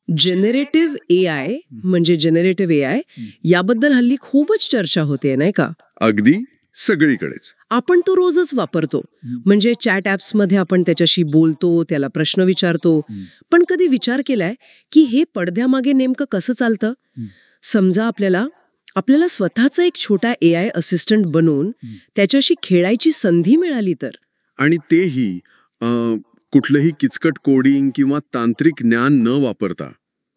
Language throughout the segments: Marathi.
जेनरेटिव्ह एआय म्हणजे जेनरेटिव्ह एआय याबद्दल हल्ली खूपच चर्चा होते नाही का? अगदी सगळीकडेच. आपण तो रोजच वापरतो. म्हणजे चॅट ॲप्समध्ये आपण त्याच्याशी बोलतो, त्याला प्रश्न विचारतो. पण कधी विचार केलाय की हे पडद्यामागे नेमकं कसं चालतं? समजा आपल्याला स्वतःचा एक छोटा एआय असिस्टंट बनवून त्याच्याशी खेळायची संधी मिळाली तर? आणि तेही कुठलंही किचकट कोडिंग किंवा तांत्रिक ज्ञान न वापरता.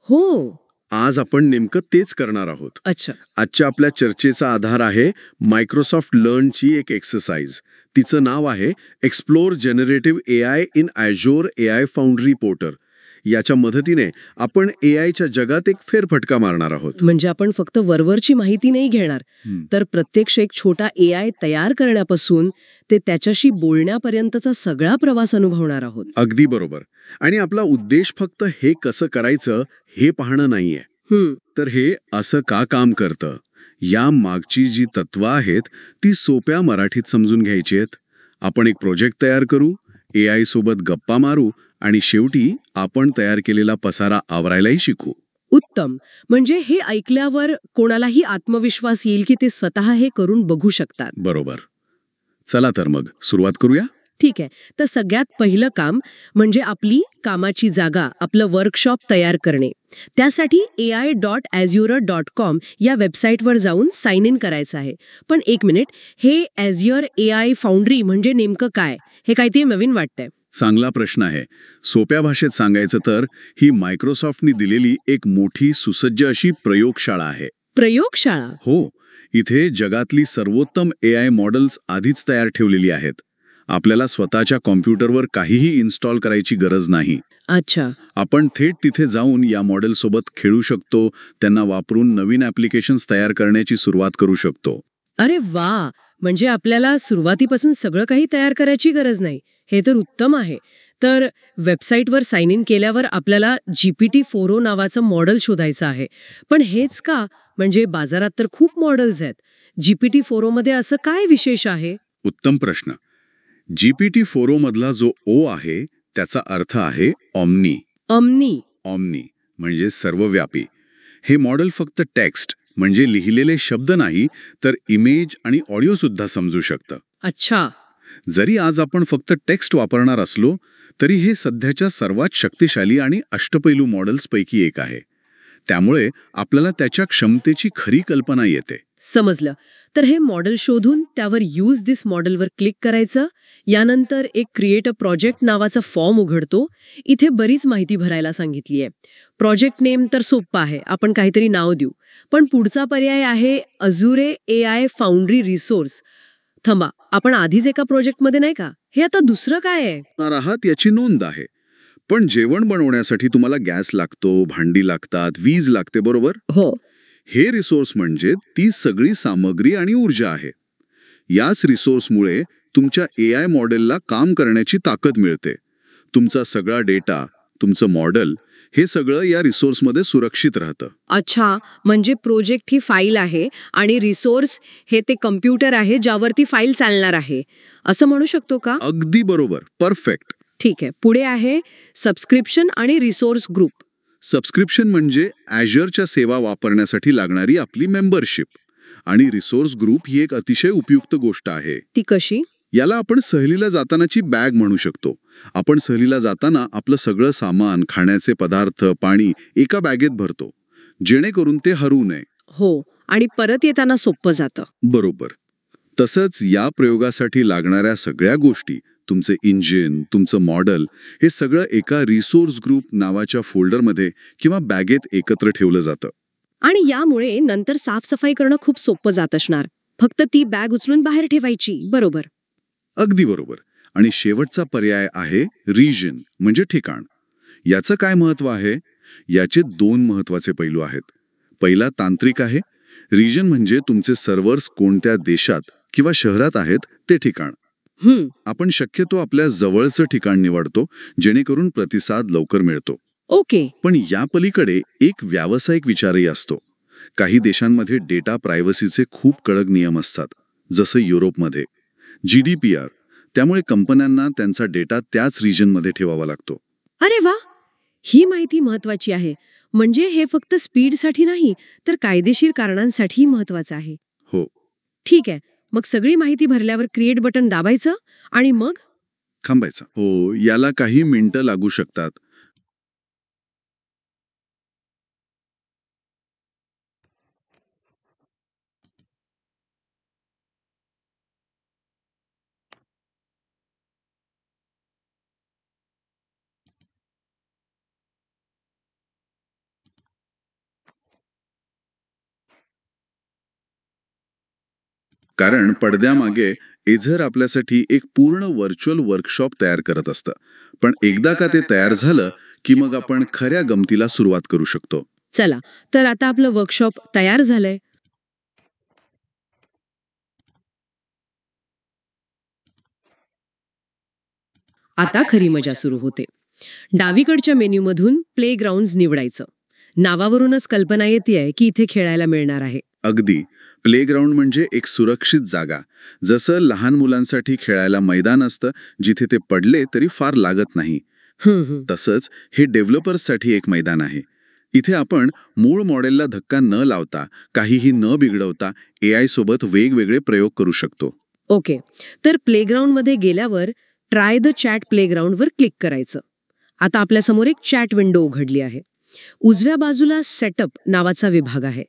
हो. आज आपण नेमकं तेच करणार आहोत. अच्छा. आजच्या आपल्या चर्चेचा आधार आहे मायक्रोसॉफ्ट लर्नची एक एक्सरसाइज. तिचं नाव आहे explore generative AI in Azure AI foundry portal. याच्या मदतीने आपण एआयच्या जगात एक फेरफटका मारणार आहोत. म्हणजे आपण फक्त वरवरची माहिती नाही घेणार, तर प्रत्यक्ष एक छोटा एआय तयार करण्यापासून ते त्याच्याशी बोलण्यापर्यंतचा सगळा प्रवास अनुभवणार आहोत. अगदी बरोबर. आणि आपला उद्देश फक्त हे कसं करायचं हे पाहणं नाहीये, तर हे असं का काम करतं, या मागची जी तत्त्व आहेत ती सोप्या मराठीत समजून घ्यायची आहेत. आपण एक प्रोजेक्ट तयार करू, एआय सोबत गप्पा मारू आणि शेवटी आपण तयार केलेला पसारा आवरायलाही शिकू. उत्तम. म्हणजे हे ऐकल्यावर कोणालाही आत्मविश्वास येईल की ते स्वतः हे करून बघू शकतात. बरोबर. चला तर मग सुरुवात करूया. ठीक आहे. तर सगळ्यात पहिलं काम म्हणजे आपली कामाची जागा, आपलं वर्कशॉप तयार करणे. त्यासाठी ai.azure.com या वेबसाईटवर जाऊन साइन इन करायचं आहे. पण एक मिनिट, हे ॲझ्योर एआय फाउंड्री म्हणजे नेमकं काय? हे काहीतरी नवीन वाटतंय. चांगला प्रश्न आहे. सोप्या भाषेत सांगायचं तर ही मायक्रोसॉफ्टनी दिलेली एक मोठी सुसज्ज अशी प्रयोगशाळा आहे. प्रयोगशाळा? हो. इथे जगातली सर्वोत्तम एआय मॉडेल्स आधीच तयार ठेवलेली आहेत. आपल्याला स्वतःच्या कॉम्प्युटरवर काहीही इन्स्टॉल करायची गरज नाही. अच्छा. आपण थेट तिथे जाऊन या मॉडेलसोबत खेळू शकतो, त्यांना वापरून नवीन ॲप्लिकेशन्स तयार करण्याची सुरुवात करू शकतो. अरे वा. म्हणजे आपल्याला सुरुवातीपासून सगळं काही तयार करायची गरज नाही. हे तर उत्तम आहे. तर वेबसाईटवर साइन इन केल्यावर आपल्याला GPT-4o नावाचं मॉडेल शोधायचं आहे. पण हेच का? म्हणजे बाजारात तर खूप मॉडेल्स आहेत. GPT-4o मध्ये असं काय विशेष आहे? उत्तम प्रश्न. GPT-4o मधला जो ओ आहे त्याचा अर्थ आहे ऑम्नी. ऑम्नी म्हणजे सर्वव्यापी. हे मॉडेल फक्त टेक्स्ट म्हणजे लिहिलेले शब्द नाही, तर इमेज आणि ऑडिओ सुद्धा समजू शकतं. अच्छा. जरी आज आपण फक्त टेक्स्ट वापरणार असलो तरी हे सध्याच्या सर्वात शक्तिशाली आणि अष्टपैलू मॉडेल्सपैकी एक आहे. त्यामुळे आपल्याला त्याच्या क्षमतेची खरी कल्पना येते. समजलं. तर हे मॉडेल शोधून त्यावर यूज दिस मॉडेलवर क्लिक करायचं. यानंतर एक क्रिएट अ प्रोजेक्ट नावाचा फॉर्म उघडतो. इथे बरीच माहिती भरायला सांगितली आहे. प्रोजेक्ट नेम तर सोप्पा आहे, आपण काहीतरी नाव देऊ. पण पुढचा पर्याय आहे अझुरे एआय फाउंड्री रिसोर्स. थांबा, आपण आधीच एका प्रोजेक्टमध्ये नाही का? हे आता दुसरं काय आहे? आहात याची नोंद आहे. पण जेवण बनवण्यासाठी तुम्हाला गॅस लागतो, भांडी लागतात, वीज लागते, बरोबर? हो. हे रिसोर्स म्हणजे ती सगळी सामग्री आणि ऊर्जा आहे. याच रिसोर्समुळे तुमच्या एआय मॉडेलला काम करण्याची ताकद मिळते. तुमचा सगळा डेटा, तुमचं मॉडेल हे सगळं या रिसोर्समध्ये सुरक्षित राहतं. अच्छा. म्हणजे प्रोजेक्ट ही फाईल आहे आणि रिसोर्स हे ते कम्प्युटर आहे ज्यावरती फाईल चालणार आहे, असं म्हणू शकतो का? अगदी बरोबर. परफेक्ट. ठीक आहे. पुढे आहे सबस्क्रिप्शन आणि रिसोर्स ग्रुप. सबस्क्रिप्शन म्हणजे ॲझ्योरच्या सेवा वापरण्यासाठी लागणारी आपली मेंबरशिप. आणि रिसोर्स ग्रुप ही एक अतिशय उपयुक्त गोष्ट आहे. ती कशी? याला आपण सहलीला जातानाची बॅग म्हणू शकतो. आपण सहलीला जाताना आपलं सगळं सामान, खाण्याचे पदार्थ, पाणी एका बॅगेत भरतो, जेणेकरून ते हरवू नये. हो. आणि परत येताना सोपं जातं. बरोबर. तसंच या प्रयोगासाठी लागणाऱ्या सगळ्या गोष्टी, तुमचे इंजिन, तुमचं मॉडेल, हे सगळं एका रिसोर्स ग्रुप नावाच्या फोल्डरमध्ये किंवा बॅगेत एकत्र ठेवलं जातं. आणि यामुळे नंतर साफसफाई करणं खूप सोपं जात असणार. फक्त ती बॅग उचलून बाहेर ठेवायची, बरोबर? अगदी बरोबर. आणि शेवटचा पर्याय आहे रिजन म्हणजे ठिकाण. याचं काय महत्त्व आहे? याचे 2 महत्त्वाचे पैलू आहेत. पहिला तांत्रिक आहे. रिजन म्हणजे तुमचे सर्व्हर्स कोणत्या देशात किंवा शहरात आहेत ते ठिकाण. आपण शक्यतो आपल्या जवळचं ठिकाण निवडतो, जेणेकरून प्रतिसाद लवकर मिळतो. ओके. पण या पलीकडे एक व्यावसायिक विचारही असतो. काही देशांमध्ये डेटा प्रायव्हसीचे खूप कडक नियम असतात, जसं युरोपमध्ये GDPR. त्यामुळे कंपन्यांना त्यांचा डेटा त्याच रिजनमध्ये ठेवावा लागतो. अरे वा. ही माहिती महत्वाची आहे. म्हणजे हे फक्त स्पीडसाठी नाही, तर कायदेशीर कारणांसाठीही महत्वाचं आहे. हो. ठीक आहे. मग सगळी माहिती भरल्यावर क्रिएट बटन दाबायचं आणि मग थांबायचं. हो, याला काही मिनिटं लागू शकतात. कारण पडद्यामागे एझर आपल्यासाठी एक पूर्ण व्हर्च्युअल वर्कशॉप तयार करत असतं. पण एकदा का ते तयार झालं, की मग आपण खऱ्या गमतीला सुरुवात करू शकतो. चला, तर आता आपलं वर्कशॉप तयार झालंय. आता खरी मजा सुरू होते. डावीकडच्या मेन्यूमधून प्ले ग्राउंड्स निवडायचं. नावावरूनच कल्पना येतेय की इथे खेळायला मिळणार आहे. अगदी. प्लेग्राऊंड म्हणजे एक सुरक्षित जागा. जसं लहान मुलांसाठी खेळायला मैदान असतं, जिथे ते पडले तरी फार लागत नाही. तसंच हे डेव्हलपर्ससाठी एक मैदान आहे. इथे आपण मूळ मॉडेलला धक्का न लावता, काहीही न बिघडवता AI सोबत वेगवेगळे प्रयोग करू शकतो. ओके. तर प्लेग्राऊंडमध्ये गेल्यावर ट्राय द चॅट प्लेग्राऊंडवर क्लिक करायचं. आता आपल्यासमोर एक चॅट विंडो उघडली आहे. उजव्या बाजूला सेटअप नावाचा विभाग आहे.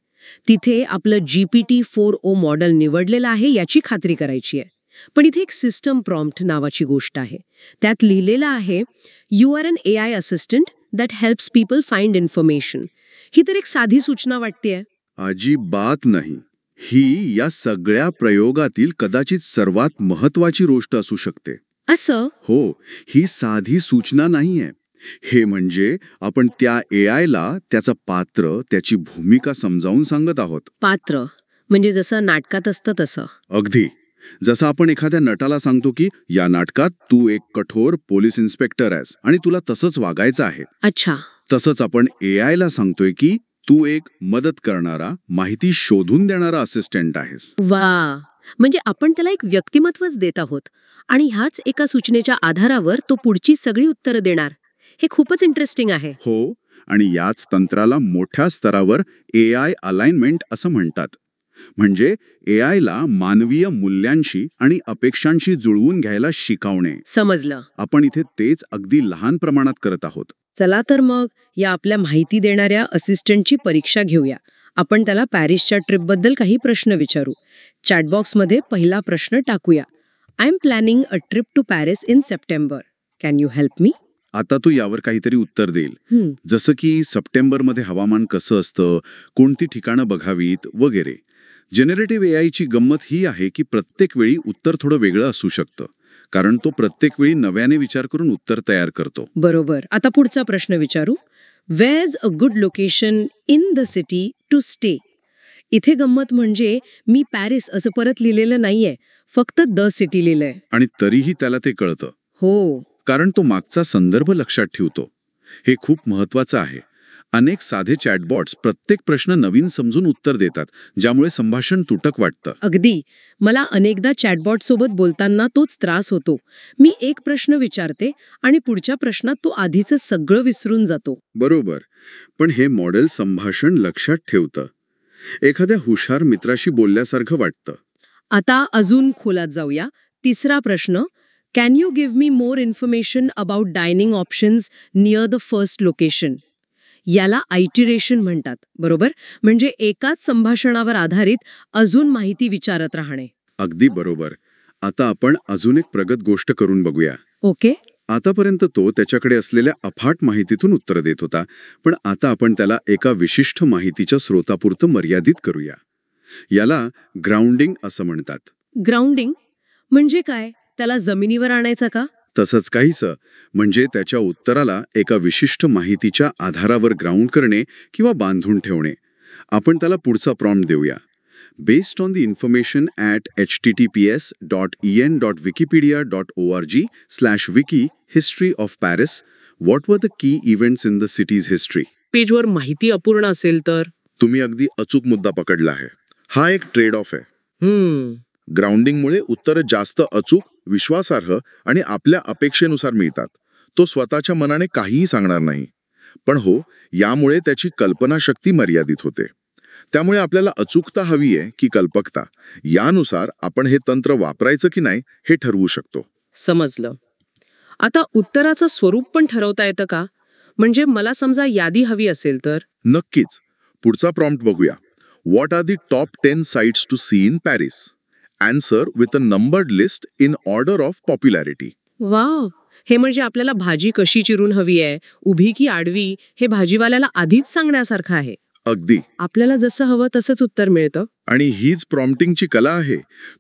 तिथे आपलं GPT-4o मॉडेल निवडलेलं आहे याची खात्री करायची आहे. पण इथे एक सिस्टम प्रॉम्प्ट नावाची गोष्ट आहे. त्यात लिहिलेलं आहे, you are an AI assistant that helps people find information. ही तर एक साधी सूचना वाटतेय. अजिबात नाही. ही या सगळ्या प्रयोगातील कदाचित सर्वात महत्वाची गोष्ट असू शकते. असं? हो, ही साधी सूचना नाहीये. हे म्हणजे आपण त्या AIला त्याचं पात्र, त्याची भूमिका समजावून सांगत आहोत. पात्र म्हणजे जसं नाटकात असतं तसं. अगदी. जसं आपण एखाद्या नटाला सांगतो की या नाटकात तू एक कठोर पोलीस इन्स्पेक्टर आहेस आणि तुला तसंच वागायचं आहे. अच्छा. तसंच आपण AIला सांगतोय की तू एक मदत करणारा, माहिती शोधून देणारा असिस्टंट आहेस. वा, म्हणजे आपण त्याला एक व्यक्तिमत्वच देत आहोत आणि ह्याच एका सूचनेच्या आधारावर तो पुढची सगळी उत्तरं देणार. हे खूपच इंटरेस्टिंग आहे. हो, आणि याच तंत्राला मोठ्या स्तरावर AI अलाइनमेंट असं म्हणतात. म्हणजे AIला मानवीय मूल्यांशी आणि अपेक्षांशी जुळवून घ्यायला शिकवणे. समजलं. आपण इथे तेच अगदी लहान प्रमाणात करत आहोत. चला तर मग या आपल्या माहिती देणाऱ्या असिस्टंटची परीक्षा घेऊया. आपण त्याला पॅरिसच्या ट्रिपबद्दल काही प्रश्न विचारू. चॅटबॉक्समध्ये पहिला प्रश्न टाकूया. I am planning a trip to Paris in September. Can you help me? आता तो यावर काहीतरी उत्तर देईल. जसं की सप्टेंबरमध्ये हवामान कसं असतं, कोणती ठिकाणं बघावीत वगैरे. जेनरेटिव्ह AIची गंमत ही आहे की प्रत्येक वेळी उत्तर थोडं वेगळं असू शकतं. कारण तो प्रत्येक वेळी नव्याने विचार करून उत्तर तयार करतो. बरोबर. आता पुढचा प्रश्न विचारू. Where's a good location in the city to stay? इथे गंमत म्हणजे मी पॅरिस असं परत लिहिलेलं नाहीये, फक्त द सिटी लिहिलंय. आणि तरीही त्याला ते कळतं. हो. कारण तो मागचा संदर्भ लक्षात ठेवतो. हे खूप महत्वाचं आहे. अनेक साधे चॅटबॉट्स प्रत्येक प्रश्न नवीन समजून उत्तर देतात, ज्यामुळे संभाषण तुटक वाटतं. अगदी. मला अनेकदा चॅटबॉट सोबत बोलताना तोच त्रास होतो. मी एक प्रश्न विचारते आणि पुढच्या प्रश्नात तो आधीचं सगळं विसरून जातो. बरोबर. पण हे मॉडेल संभाषण लक्षात ठेवतं. एखाद्या हुशार मित्राशी बोलल्यासारखं वाटतं. आता अजून खोलात जाऊया. तिसरा प्रश्न. Can you give me more information about dining options near the first location? याला आयटिरेशन म्हणतात, बरोबर? म्हणजे एकाच संभाषणावर आधारित अजून माहिती विचारत राहणे. अगदी बरोबर. आता आपण अजून एक प्रगत गोष्ट करून बघूया. ओके. आतापर्यंत तो त्याच्याकडे असलेल्या अफाट माहितीतून उत्तर देत होता, पण आता आपण त्याला एका विशिष्ट माहितीच्या स्रोतापुरतं मर्यादित करूया. याला ग्राउंडिंग असं म्हणतात. ग्राउंडिंग म्हणजे काय? त्याला जमिनीवर आणायचं का? तसंच काहीसं. म्हणजे त्याच्या उत्तराला एका विशिष्ट माहितीच्या आधारावर ग्राउंड करणे किंवा बांधून ठेवणे. आपण त्याला पुढचा प्रॉम्प्ट देऊया. Based on the information at https.en.wikipedia.org/wiki history of Paris, what were the key events in the cities history. पेजवर माहिती अपूर्ण असेल तर? तुम्ही अगदी अचूक मुद्दा पकडला आहे. हा एक ट्रेड ऑफ आहे. ग्राउंडिंगमुळे उत्तरं जास्त अचूक, विश्वासार्ह आणि आपल्या अपेक्षेनुसार मिळतात. तो स्वतःच्या मनाने काहीही सांगणार नाही. पण हो, यामुळे त्याची कल्पनाशक्ती मर्यादित होते. त्यामुळे आपल्याला अचूकता हवी आहे की कल्पकता, यानुसार आपण हे तंत्र वापरायचं की नाही हे ठरवू शकतो. समजलं. आता उत्तराचं स्वरूप पण ठरवता येतं का? म्हणजे मला समजा यादी हवी असेल तर? नक्कीच. पुढचा प्रॉम्प्ट बघूया. What are the top 10 sites to see in Paris? Answer with a numbered list in order of popularity. Wow! हे म्हणजे आपल्याला भाजी कशी चिरून हवी आहे, उभी की आडवी, हे भाजीवाल्याला आधीच सांगण्यासारखं आहे. अगदी. आपल्याला जसं हवं तसंच उत्तर मिळतं. आणि हीच प्रॉम्प्टिंगची कला आहे.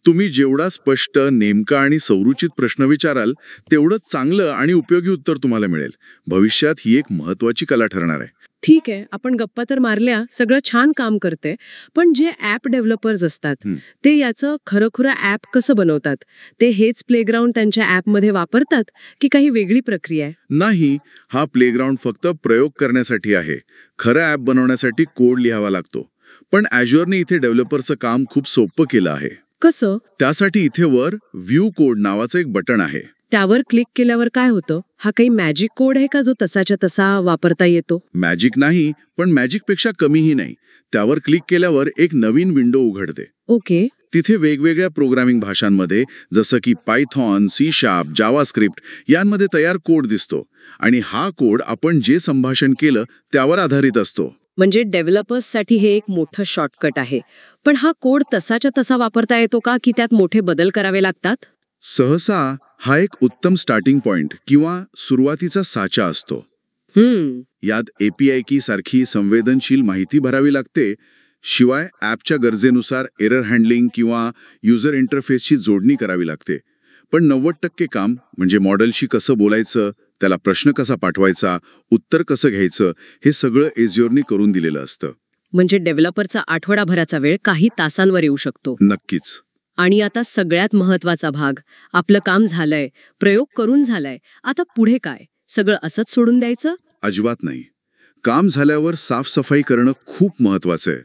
तुम्ही जेवढा स्पष्ट, नेमका आणि संरुचित प्रश्न विचाराल, तेवढंच चांगलं आणि उपयोगी उत्तर तुम्हाला मिळेल. भविष्यात ही एक महत्त्वाची कला ठरणार आहे. ठीक आहे, आपण गप्पा तर मारल्या, सगळं छान काम करते, पण जे ॲप डेव्हलपर्स असतात ते याचं खरंखुरं ॲप कसं बनवतात? ते हेच प्लेग्राऊंड त्यांच्या ॲपमध्ये वापरतात की काही वेगळी प्रक्रिया आहे? नाही, हा प्लेग्राऊंड फक्त प्रयोग करण्यासाठी आहे. खरं ॲप बनवण्यासाठी कोड लिहावा लागतो. पण ॲज्युअरने इथे डेव्हलपरचं काम खूप सोपं केलं आहे. कसं? त्यासाठी इथे वर व्ह्यू कोड नावाचं एक बटन आहे. त्यावर क्लिक केल्यावर काय होतं? हा काही मॅजिक कोड आहे का जो तसाच्या तसा वापरता येतो? मॅजिक नाही, पण मॅजिकपेक्षा कमीही नाही. त्यावर क्लिक केल्यावर एक नवीन विंडो उघडते. ओके. तिथे वेगवेगळ्या प्रोग्रामिंग भाषांमध्ये जसं की पायथॉन, सी शार्प, जावास्क्रिप्ट यांमध्ये तयार कोड दिसतो. आणि हा कोड आपण जे संभाषण केलं त्यावर आधारित असतो. म्हणजे डेव्हलपर्ससाठी हे एक मोठं शॉर्टकट आहे. पण हा कोड तसाच्या तसा वापरता येतो का की त्यात मोठे बदल करावे लागतात? सहसा हा एक उत्तम स्टार्टिंग पॉइंट किंवा सुरुवातीचा साचा असतो. यात API की सारखी संवेदनशील माहिती भरावी लागते. शिवाय ॲपच्या गरजेनुसार एरर हँडलिंग किंवा युजर इंटरफेसची जोडणी करावी लागते. पण 90% काम म्हणजे मॉडेलशी कसं बोलायचं, त्याला प्रश्न कसा पाठवायचा, उत्तर कसं घ्यायचं, हे सगळं एज्युअरनी करून दिलेलं असतं. म्हणजे डेव्हलपरचा आठवडाभराचा वेळ काही तासांवर येऊ शकतो. नक्कीच. आणि आता सगळ्यात महत्वाचा भाग, आपलं काम झालंय, प्रयोग करून झालाय, आता पुढे काय? सगळं असंच सोडून द्यायचं? अजिबात नाही. काम झाल्यावर साफसफाई करणं खूप महत्वाचं आहे.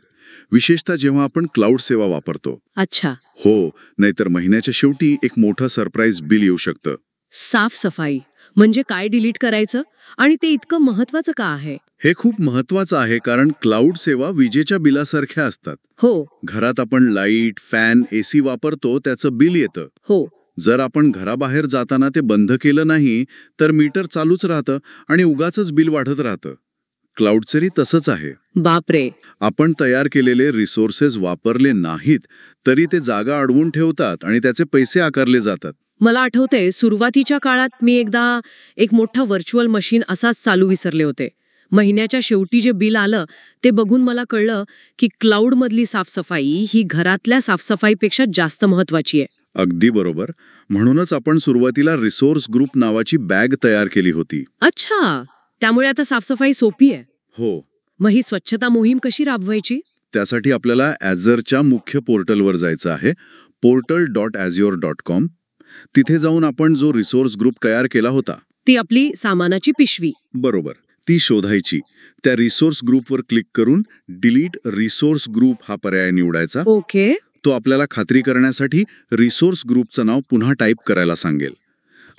विशेषतः जेव्हा आपण क्लाउड सेवा वापरतो. अच्छा. हो, नाहीतर महिन्याच्या शेवटी एक मोठं सरप्राईज बिल येऊ शकतं. साफसफाई म्हणजे काय डिलीट करायचं? आणि ते इतकं महत्वाचं का आहे? हे खूप महत्वाचं आहे कारण क्लाउड सेवा विजेच्या बिलासारख्या असतात. हो. घरात आपण लाईट, फॅन, AC वापरतो, त्याचं बिल येतं. हो. जर आपण घराबाहेर जाताना ते बंद केलं नाही तर मीटर चालूच राहतं आणि उगाचच बिल वाढत राहतं. क्लाउडचंही तसंच आहे. बापरे. आपण तयार केलेले रिसोर्सेस वापरले नाहीत तरी ते जागा अडवून ठेवतात आणि त्याचे पैसे आकारले जातात. मला आठवतंय, सुरुवातीच्या काळात मी एकदा एक मोठं व्हर्च्युअल मशीन असाच चालू विसरले होते. महिन्याच्या शेवटी जे बिल आलं ते बघून मला कळलं की क्लाउडमधली साफसफाई ही घरातल्या साफसफाईपेक्षा जास्त महत्वाची आहे. अगदी बरोबर. म्हणूनच आपण सुरुवातीला रिसोर्स ग्रुप नावाची बॅग तयार केली होती. अच्छा, त्यामुळे आता साफसफाई सोपी आहे. हो. मग ही स्वच्छता मोहीम कशी राबवायची? त्यासाठी आपल्याला ॲझरच्या मुख्य पोर्टलवर जायचं आहे, portal.azure.com. तिथे जाऊन आपण जो रिसोर्स ग्रुप तयार केला होता, ती आपली सामानाची पिशवी. बरोबर, ती शोधायची. त्या रिसोर्स ग्रुपवर क्लिक करून डिलीट रिसोर्स ग्रुप हा पर्याय निवडायचा. ओके. तो आपल्याला खात्री करण्यासाठी रिसोर्स ग्रुपचं नाव पुन्हा टाईप करायला सांगेल.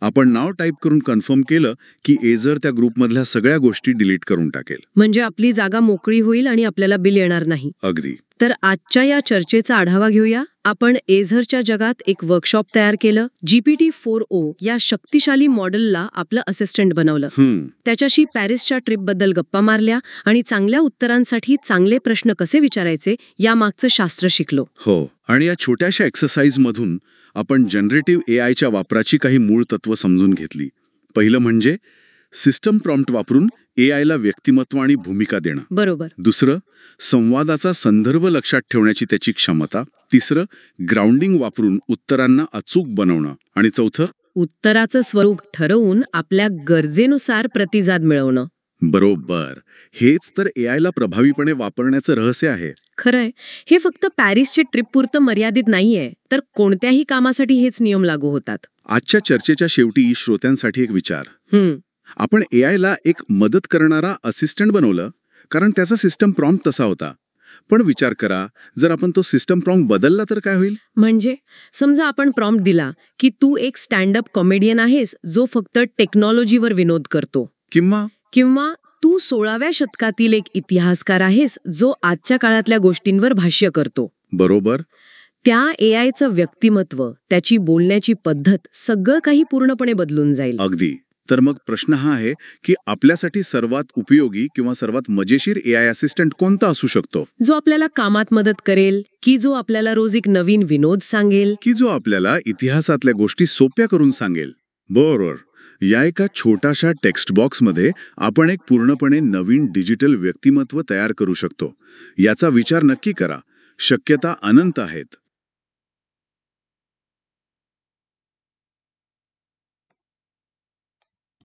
आपण नाव टाईप करून कन्फर्म केलं की एझर त्या ग्रुपमधल्या सगळ्या गोष्टी डिलीट करून टाकेल. म्हणजे आपली जागा मोकळी होईल आणि आपल्याला बिल येणार नाही. अगदी. तर आजच्या या चर्चेचा आढावा घेऊया. आपण एझरच्या जगात एक वर्कशॉप तयार केलं. GPT-4o या शक्तिशाली मॉडेलला आपलं असिस्टंट बनवलं. त्याच्याशी पॅरिसच्या ट्रिपबद्दल गप्पा मारल्या आणि चांगल्या उत्तरांसाठी चांगले प्रश्न कसे विचारायचे यामागचं शास्त्र शिकलो. हो. आणि या छोट्याशा एक्सरसाइजमधून आपण जनरेटिव्ह AIच्या वापराची काही मूळ तत्व समजून घेतली. पहिलं म्हणजे सिस्टम प्रॉम्प्ट वापरून AIला व्यक्तिमत्व आणि भूमिका देणं. बरोबर. दुसरं, संवादाचा संदर्भ लक्षात ठेवण्याची त्याची क्षमता. तिसरं, ग्राउंडिंग वापरून उत्तरांना अचूक बनवणं. आणि चौथं, उत्तराचं स्वरूप ठरवून आपल्या गरजेनुसार प्रतिसाद मिळवणं. बरोबर. हेच तर AIला प्रभावीपणे वापरण्याचं रहस्य आहे. खरंय. हे फक्त पॅरिसच्या ट्रिपपुरतं मर्यादित नाहीये, तर कोणत्याही कामासाठी हेच नियम लागू होतात. आजच्या चर्चेच्या शेवटी श्रोत्यांसाठी एक विचार. आपण AIला एक मदत करणारा असिस्टंट बनवलं कारण त्याचा सिस्टम प्रॉम्प्ट तसा होता. पण विचार करा, जर आपण तो सिस्टम प्रॉम्प्ट बदलला तर काय होईल? म्हणजे समजा आपण प्रॉम्प्ट दिला की तू एक स्टँड अप कॉमेडियन आहेस जो फक्त टेक्नॉलॉजीवर विनोद करतो. किंवा किंवा तू तू 16व्या शतकातील एक इतिहासकार आहेस जो आजच्या काळातल्या गोष्टींवर भाष्य करतो. बरोबर. त्या एआयचं व्यक्तिमत्व, त्याची बोलण्याची पद्धत सगळं काही पूर्णपणे बदलून जाईल. अगदी. तर मग प्रश्न हा आहे की आपल्यासाठी सर्वात उपयोगी किंवा सर्वात मजेशीर एआय असिस्टंट कोणता असू शकतो? जो आपल्याला कामात मदत करेल, की जो आपल्याला रोज एक नवीन विनोद सांगेल, की जो आपल्याला इतिहासातल्या गोष्टी सोप्या करून सांगेल? बरोबर. या एका छोट्याशा टेक्स्ट बॉक्समध्ये आपण एक पूर्णपणे नवीन डिजिटल व्यक्तिमत्व तयार करू शकतो. याचा विचार नक्की करा. शक्यता अनंत आहेत.